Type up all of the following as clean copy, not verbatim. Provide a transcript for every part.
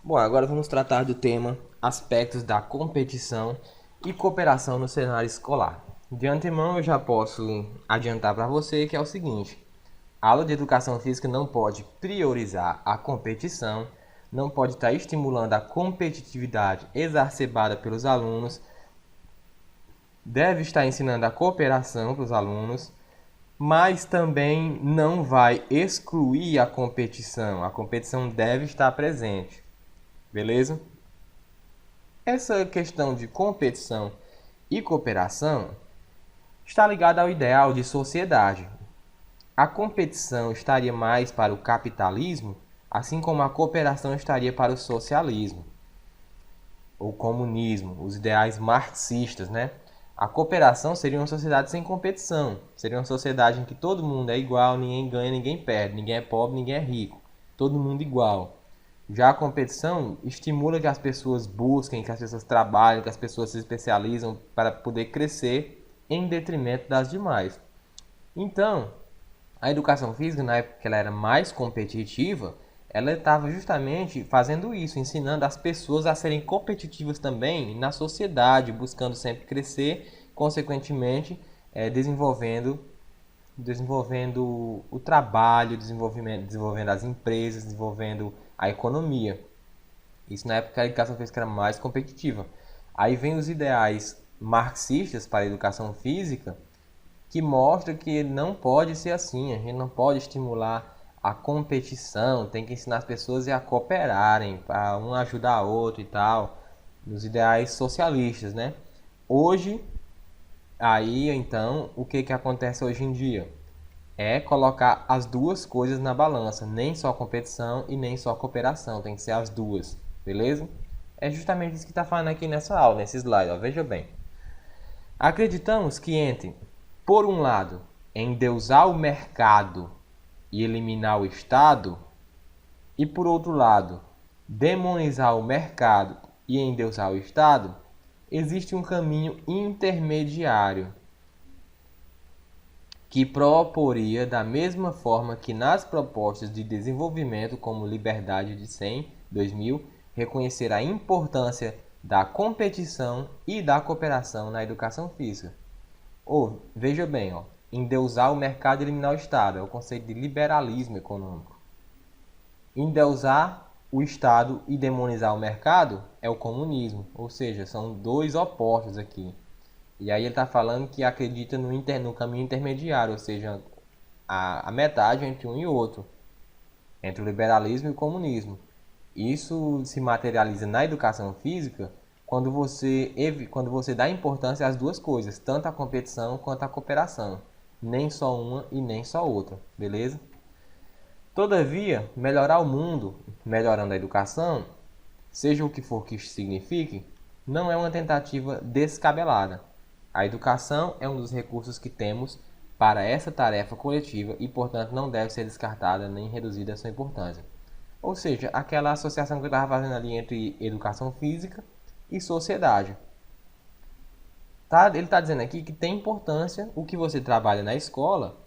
Bom, agora vamos tratar do tema aspectos da competição e cooperação no cenário escolar. De antemão, eu já posso adiantar para você que é o seguinte: a aula de educação física não pode priorizar a competição, não pode estar estimulando a competitividade exacerbada pelos alunos, deve estar ensinando a cooperação para os alunos, mas também não vai excluir a competição. A competição deve estar presente, beleza? Essa questão de competição e cooperação está ligada ao ideal de sociedade. A competição estaria mais para o capitalismo, assim como a cooperação estaria para o socialismo, ou comunismo, os ideais marxistas, né? A cooperação seria uma sociedade sem competição, seria uma sociedade em que todo mundo é igual, ninguém ganha, ninguém perde, ninguém é pobre, ninguém é rico, todo mundo igual. Já a competição estimula que as pessoas busquem, que as pessoas trabalhem, que as pessoas se especializam para poder crescer em detrimento das demais. Então, a educação física, na época que ela era mais competitiva, ela estava justamente fazendo isso, ensinando as pessoas a serem competitivas também na sociedade, buscando sempre crescer, consequentemente, desenvolvendo o trabalho, desenvolvendo as empresas, desenvolvendo a economia. Isso na época que a educação física era mais competitiva. Aí vem os ideais marxistas para a educação física, que mostra que não pode ser assim, a gente não pode estimular a competição, tem que ensinar as pessoas a cooperarem, para um ajudar o outro e tal, nos ideais socialistas, né? Hoje, aí então, o que acontece hoje em dia? É colocar as duas coisas na balança, nem só competição e nem só cooperação, tem que ser as duas, beleza? É justamente isso que está falando aqui nessa aula, nesse slide, ó, veja bem. Acreditamos que entre, por um lado, endeusar o mercado e eliminar o Estado, e por outro lado, demonizar o mercado e endeusar o Estado, existe um caminho intermediário que proporia da mesma forma que nas propostas de desenvolvimento como Liberdade de 100, 2000, reconhecer a importância da competição e da cooperação na educação física. Ou, veja bem, ó, endeusar o mercado e eliminar o Estado, é o conceito de liberalismo econômico. Endeusar o Estado e demonizar o mercado é o comunismo, ou seja, são dois opostos aqui. E aí ele está falando que acredita no caminho intermediário, ou seja, a metade entre um e outro, entre o liberalismo e o comunismo. Isso se materializa na educação física quando você dá importância às duas coisas, tanto a competição quanto a cooperação. Nem só uma e nem só outra, beleza? Todavia, melhorar o mundo, melhorando a educação, seja o que for que isso signifique, não é uma tentativa descabelada. A educação é um dos recursos que temos para essa tarefa coletiva e, portanto, não deve ser descartada nem reduzida a sua importância. Ou seja, aquela associação que eu estava fazendo ali entre educação física e sociedade. Tá? Ele está dizendo aqui que tem importância, o que você trabalha na escola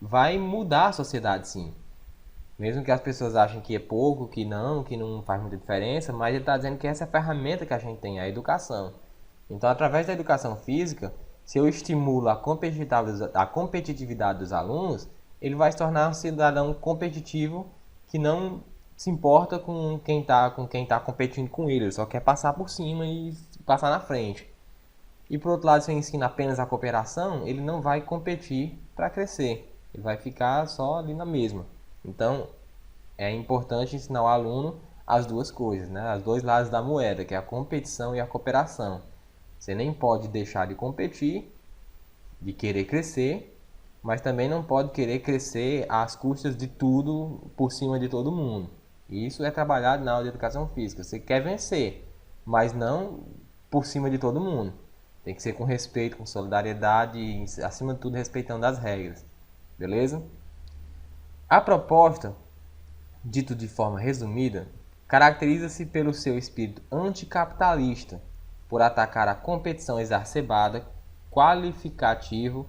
vai mudar a sociedade, sim. Mesmo que as pessoas achem que é pouco, que não faz muita diferença, mas ele está dizendo que essa é a ferramenta que a gente tem, a educação. Então, através da educação física, se eu estimulo a competitividade dos alunos, ele vai se tornar um cidadão competitivo que não se importa com quem tá competindo com ele só quer passar por cima e passar na frente. E por outro lado, se eu ensino apenas a cooperação, ele não vai competir para crescer, ele vai ficar só ali na mesma. Então, é importante ensinar o aluno as duas coisas, né? Os dois lados da moeda, que é a competição e a cooperação. Você nem pode deixar de competir, de querer crescer, mas também não pode querer crescer às custas de tudo, por cima de todo mundo. Isso é trabalhado na aula de educação física. Você quer vencer, mas não por cima de todo mundo. Tem que ser com respeito, com solidariedade e, acima de tudo, respeitando as regras. Beleza? A proposta, dito de forma resumida, caracteriza-se pelo seu espírito anticapitalista, por atacar a competição exacerbada, qualificativo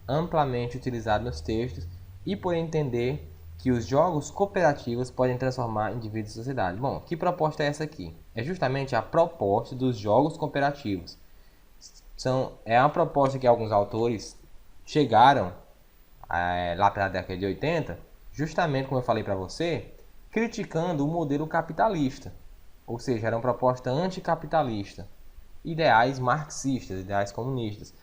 amplamente utilizado nos textos, e por entender que os jogos cooperativos podem transformar indivíduos em sociedade. Bom, que proposta é essa aqui? É justamente a proposta dos jogos cooperativos. É uma proposta que alguns autores chegaram lá pela década de 80, justamente como eu falei para você, criticando o modelo capitalista. Ou seja, era uma proposta anticapitalista, ideais marxistas, ideais comunistas.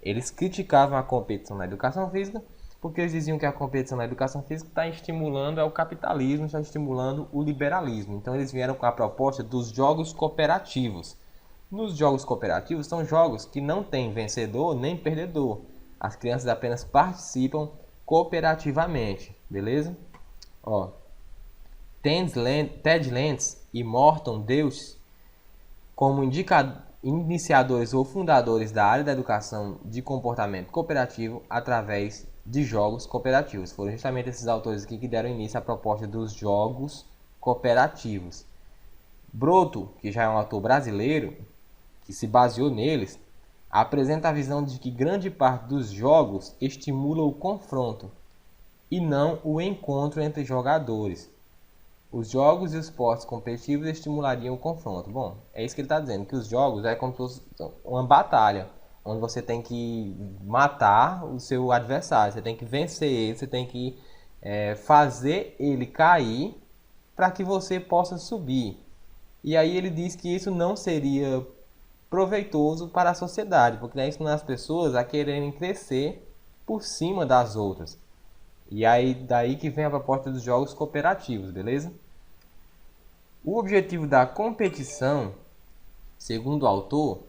Eles criticavam a competição na educação física, porque eles diziam que a competição na educação física está estimulando o capitalismo, está estimulando o liberalismo. Então eles vieram com a proposta dos jogos cooperativos. Nos jogos cooperativos são jogos que não têm vencedor nem perdedor. As crianças apenas participam cooperativamente, beleza? Ó, Ted Lentz e Morton Deutsch, como iniciadores ou fundadores da área da educação de comportamento cooperativo através de jogos cooperativos. Foram justamente esses autores aqui que deram início à proposta dos jogos cooperativos. Broto, que já é um autor brasileiro, que se baseou neles, apresenta a visão de que grande parte dos jogos estimula o confronto e não o encontro entre jogadores. Os jogos e os esportes competitivos estimulariam o confronto. Bom, é isso que ele está dizendo, que os jogos é como se fosse uma batalha, onde você tem que matar o seu adversário, você tem que vencer ele, você tem que fazer ele cair para que você possa subir. E aí ele diz que isso não seria proveitoso para a sociedade, porque isso ensinar as pessoas a quererem crescer por cima das outras. E aí daí que vem a proposta dos jogos cooperativos, beleza? O objetivo da competição, segundo o autor,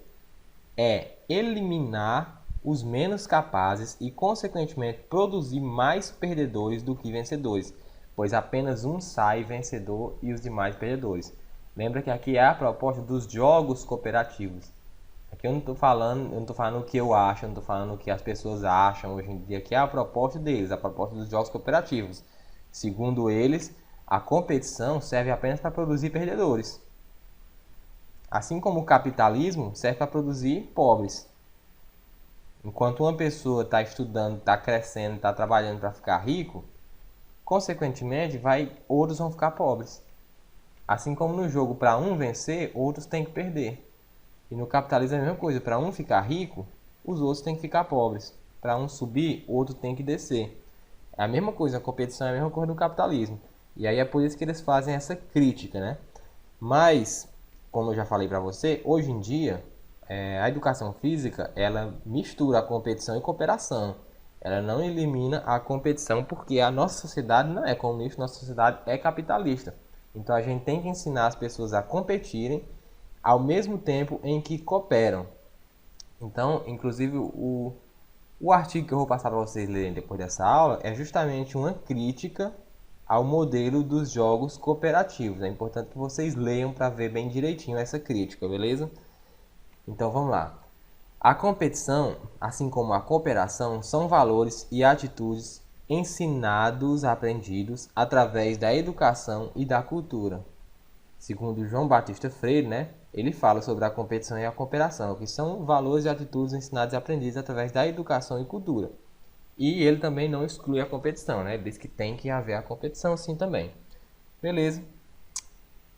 é eliminar os menos capazes e, consequentemente, produzir mais perdedores do que vencedores, pois apenas um sai vencedor e os demais perdedores. Lembra que aqui é a proposta dos jogos cooperativos. Aqui eu não estou falando o que eu acho, eu não estou falando o que as pessoas acham hoje em dia. Aqui é a proposta deles, a proposta dos jogos cooperativos. Segundo eles, a competição serve apenas para produzir perdedores. Assim como o capitalismo serve para produzir pobres. Enquanto uma pessoa está estudando, está crescendo, está trabalhando para ficar rico, consequentemente, outros vão ficar pobres. Assim como no jogo, para um vencer, outros têm que perder. E no capitalismo é a mesma coisa. Para um ficar rico, os outros têm que ficar pobres. Para um subir, outro tem que descer. É a mesma coisa, a competição é a mesma coisa do capitalismo. E aí é por isso que eles fazem essa crítica, né? Mas, como eu já falei para você, hoje em dia, a educação física, ela mistura a competição e cooperação. Ela não elimina a competição, porque a nossa sociedade não é comunista, nossa sociedade é capitalista. Então a gente tem que ensinar as pessoas a competirem ao mesmo tempo em que cooperam. Então, inclusive, o artigo que eu vou passar para vocês lerem depois dessa aula é justamente uma crítica ao modelo dos jogos cooperativos. É importante que vocês leiam para ver bem direitinho essa crítica, beleza? Então vamos lá. A competição, assim como a cooperação, são valores e atitudes ensinados, aprendidos através da educação e da cultura. Segundo João Batista Freire, né, ele fala sobre a competição e a cooperação, que são valores e atitudes ensinados e aprendidos através da educação e cultura. E ele também não exclui a competição, né? Ele diz que tem que haver a competição sim também. Beleza.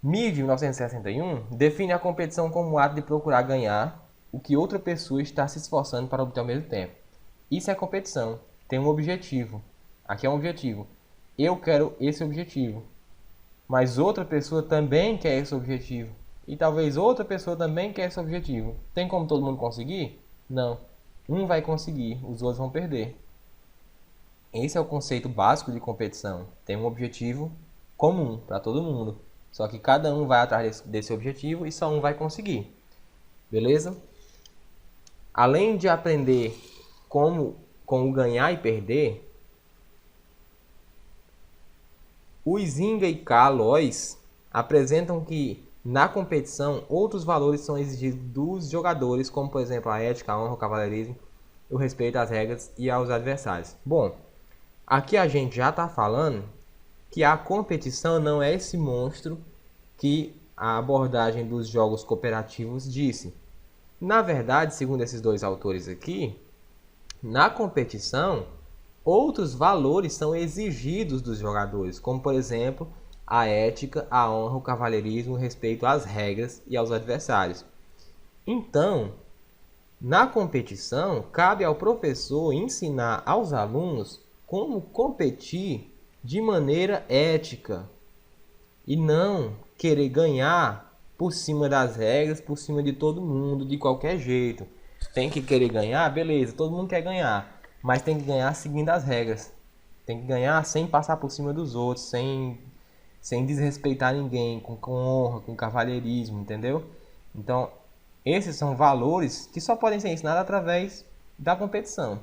Mead, 1961, define a competição como o ato de procurar ganhar o que outra pessoa está se esforçando para obter ao mesmo tempo. Isso é competição. Tem um objetivo. Aqui é um objetivo. Eu quero esse objetivo. Mas outra pessoa também quer esse objetivo. E talvez outra pessoa também quer esse objetivo. Tem como todo mundo conseguir? Não. Um vai conseguir, os outros vão perder. Esse é o conceito básico de competição. Tem um objetivo comum para todo mundo. Só que cada um vai atrás desse objetivo e só um vai conseguir. Beleza? Além de aprender como ganhar e perder, o Zinga e K. Lois apresentam que na competição outros valores são exigidos dos jogadores, como por exemplo a ética, a honra, o cavalheirismo, o respeito às regras e aos adversários. Bom, aqui a gente já está falando que a competição não é esse monstro que a abordagem dos jogos cooperativos disse. Na verdade, segundo esses dois autores aqui, na competição outros valores são exigidos dos jogadores, como por exemplo a ética, a honra, o cavalheirismo, o respeito às regras e aos adversários. Então, na competição, cabe ao professor ensinar aos alunos como competir de maneira ética e não querer ganhar por cima das regras, por cima de todo mundo, de qualquer jeito. Tem que querer ganhar, beleza, todo mundo quer ganhar, mas tem que ganhar seguindo as regras. Tem que ganhar sem passar por cima dos outros, sem desrespeitar ninguém, com honra, com cavalheirismo, entendeu? Então, esses são valores que só podem ser ensinados através da competição.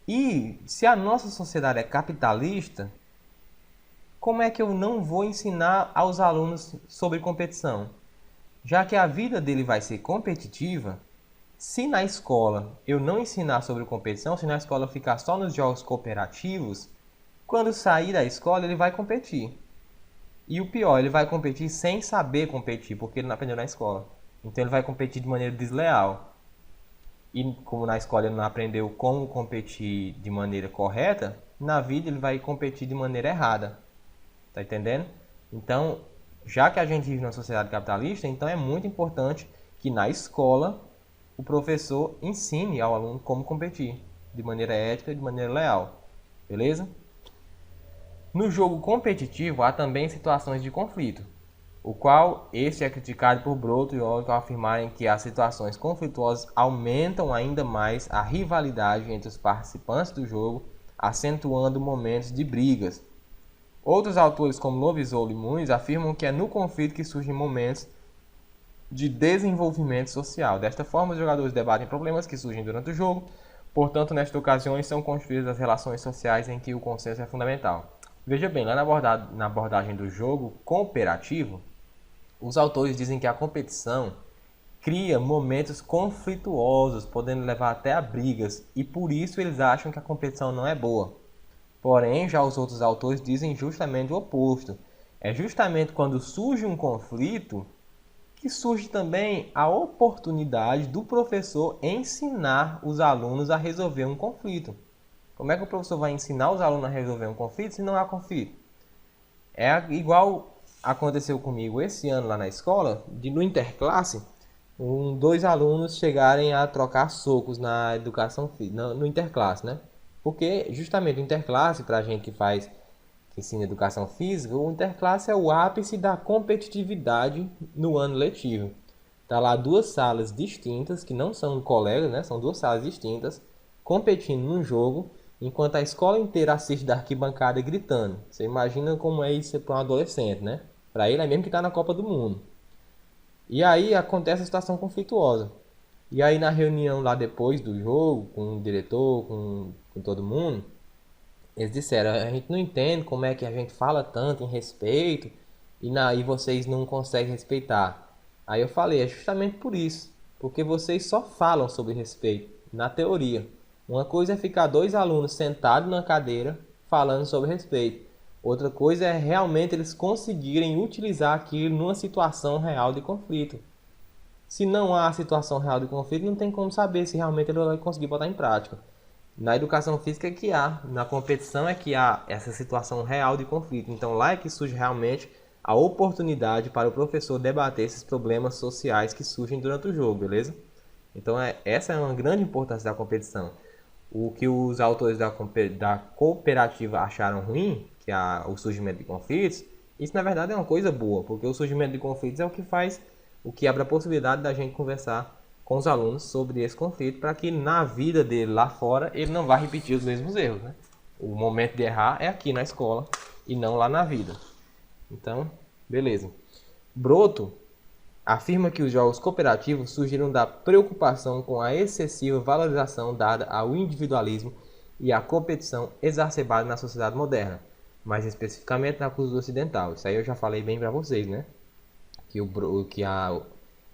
E se a nossa sociedade é capitalista, como é que eu não vou ensinar aos alunos sobre competição? Já que a vida dele vai ser competitiva, se na escola eu não ensinar sobre competição, se na escola eu ficar só nos jogos cooperativos, quando sair da escola ele vai competir. E o pior, ele vai competir sem saber competir, porque ele não aprendeu na escola. Então ele vai competir de maneira desleal. E como na escola ele não aprendeu como competir de maneira correta, na vida ele vai competir de maneira errada. Tá entendendo? Então, já que a gente vive numa sociedade capitalista, então é muito importante que na escola o professor ensine ao aluno como competir de maneira ética e de maneira leal. Beleza? No jogo competitivo há também situações de conflito, o qual este é criticado por Broto e Oliver ao afirmarem que as situações conflituosas aumentam ainda mais a rivalidade entre os participantes do jogo, acentuando momentos de brigas. Outros autores, como Lovisolo e Muniz, afirmam que é no conflito que surgem momentos de desenvolvimento social. Desta forma, os jogadores debatem problemas que surgem durante o jogo, portanto, nestas ocasiões são construídas as relações sociais em que o consenso é fundamental. Veja bem, lá na abordagem do jogo cooperativo, os autores dizem que a competição cria momentos conflituosos, podendo levar até a brigas, e por isso eles acham que a competição não é boa. Porém, já os outros autores dizem justamente o oposto. É justamente quando surge um conflito que surge também a oportunidade do professor ensinar os alunos a resolver um conflito. Como é que o professor vai ensinar os alunos a resolver um conflito se não há conflito? É igual aconteceu comigo esse ano lá na escola, no interclasse, dois alunos chegarem a trocar socos na educação física, no interclasse, né? Porque justamente o interclasse, para a gente que ensina educação física, o interclasse é o ápice da competitividade no ano letivo. Tá lá duas salas distintas, que não são colegas, né? São duas salas distintas, competindo num jogo, enquanto a escola inteira assiste da arquibancada gritando. Você imagina como é isso para um adolescente, né? Para ele é mesmo que está na Copa do Mundo. E aí acontece a situação conflituosa. E aí na reunião lá depois do jogo, com o diretor, com todo mundo, eles disseram, a gente não entende como é que a gente fala tanto em respeito e vocês não conseguem respeitar. Aí eu falei, é justamente por isso, porque vocês só falam sobre respeito, na teoria. Uma coisa é ficar dois alunos sentados na cadeira falando sobre respeito. Outra coisa é realmente eles conseguirem utilizar aquilo numa situação real de conflito. Se não há situação real de conflito, não tem como saber se realmente ele vai conseguir botar em prática. Na educação física é que há, na competição é que há essa situação real de conflito. Então lá é que surge realmente a oportunidade para o professor debater esses problemas sociais que surgem durante o jogo, beleza? Então essa é uma grande importância da competição. O que os autores da cooperativa acharam ruim, que é o surgimento de conflitos, isso na verdade é uma coisa boa, porque o surgimento de conflitos é o que abre a possibilidade da gente conversar com os alunos sobre esse conflito, para que na vida dele lá fora ele não vá repetir os mesmos erros, né? O momento de errar é aqui na escola e não lá na vida. Então, beleza. Broto afirma que os jogos cooperativos surgiram da preocupação com a excessiva valorização dada ao individualismo e à competição exacerbada na sociedade moderna, mais especificamente na cultura ocidental. Isso aí eu já falei bem para vocês, né? Que a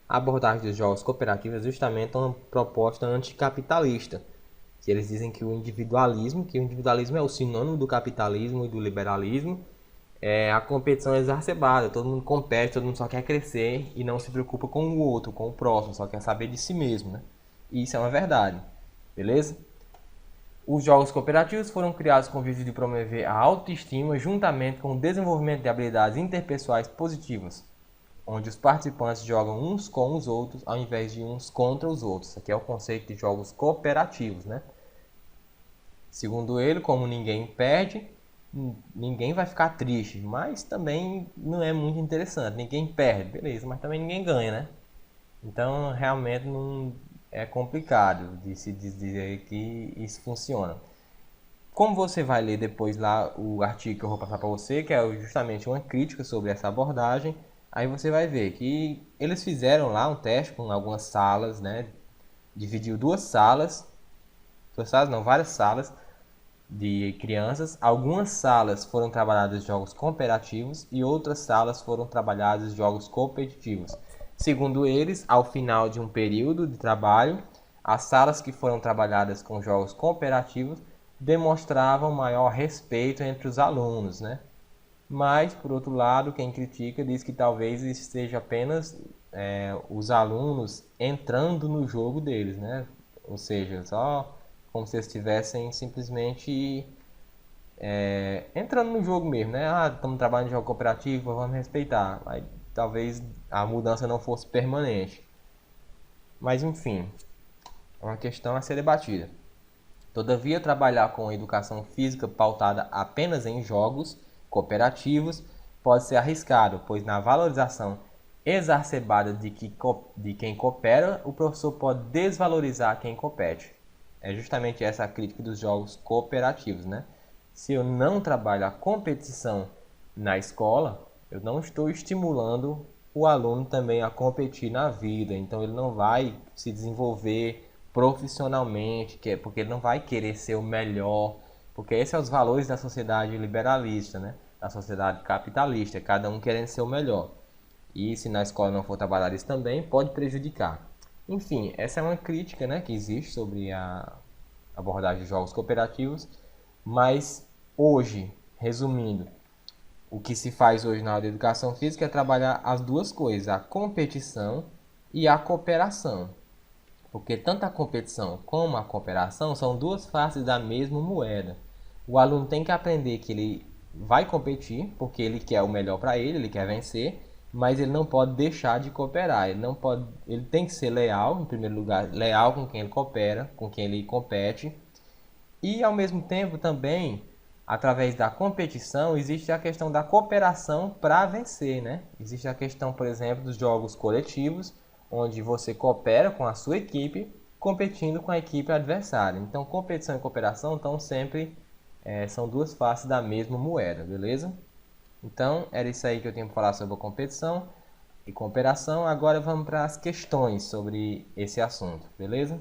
abordagem dos jogos cooperativos é justamente uma proposta anticapitalista, que eles dizem que o individualismo é o sinônimo do capitalismo e do liberalismo, é a competição exacerbada, todo mundo compete, todo mundo só quer crescer e não se preocupa com o outro, com o próximo, só quer saber de si mesmo, né? E isso é uma verdade, beleza? Os jogos cooperativos foram criados com o objetivo de promover a autoestima juntamente com o desenvolvimento de habilidades interpessoais positivas, onde os participantes jogam uns com os outros ao invés de uns contra os outros. Isso aqui é o conceito de jogos cooperativos, né? Segundo ele, como ninguém perde, ninguém vai ficar triste, mas também não é muito interessante. Ninguém perde, beleza, mas também ninguém ganha, né? Então, realmente não é complicado de se dizer que isso funciona. Como você vai ler depois lá o artigo que eu vou passar para você, que é justamente uma crítica sobre essa abordagem, aí você vai ver que eles fizeram lá um teste com algumas salas, né? Dividiu várias salas de crianças. Algumas salas foram trabalhadas jogos cooperativos e outras salas foram trabalhadas jogos competitivos. Segundo eles, ao final de um período de trabalho, as salas que foram trabalhadas com jogos cooperativos demonstravam maior respeito entre os alunos, né? Mas, por outro lado, quem critica diz que talvez isso seja apenas os alunos entrando no jogo deles, né? Ou seja, só como se estivessem simplesmente entrando no jogo mesmo, né? Ah, estamos trabalhando em jogo cooperativo, vamos respeitar. Aí, talvez a mudança não fosse permanente. Mas, enfim, é uma questão a ser debatida. Todavia, trabalhar com educação física pautada apenas em jogos cooperativos pode ser arriscado, pois na valorização exacerbada de quem coopera, o professor pode desvalorizar quem compete. É justamente essa a crítica dos jogos cooperativos, né? Se eu não trabalho a competição na escola, eu não estou estimulando o aluno também a competir na vida, então ele não vai se desenvolver profissionalmente, porque ele não vai querer ser o melhor, porque esses são os valores da sociedade liberalista, né? Da sociedade capitalista, cada um querendo ser o melhor. E se na escola não for trabalhar isso também, pode prejudicar. Enfim, essa é uma crítica, né, que existe sobre a abordagem de jogos cooperativos, mas hoje, resumindo, o que se faz hoje na aula de educação física é trabalhar as duas coisas, a competição e a cooperação. Porque tanto a competição como a cooperação são duas faces da mesma moeda. O aluno tem que aprender que ele vai competir, porque ele quer o melhor para ele quer vencer, mas ele não pode deixar de cooperar. Ele tem que ser leal, em primeiro lugar, leal com quem ele coopera, com quem ele compete. E ao mesmo tempo também, através da competição, existe a questão da cooperação para vencer, né? Existe a questão, por exemplo, dos jogos coletivos, onde você coopera com a sua equipe, competindo com a equipe adversária. Então, competição e cooperação estão sempre são duas faces da mesma moeda, beleza? Então, era isso aí que eu tinha para falar sobre a competição e cooperação. Agora vamos para as questões sobre esse assunto, beleza?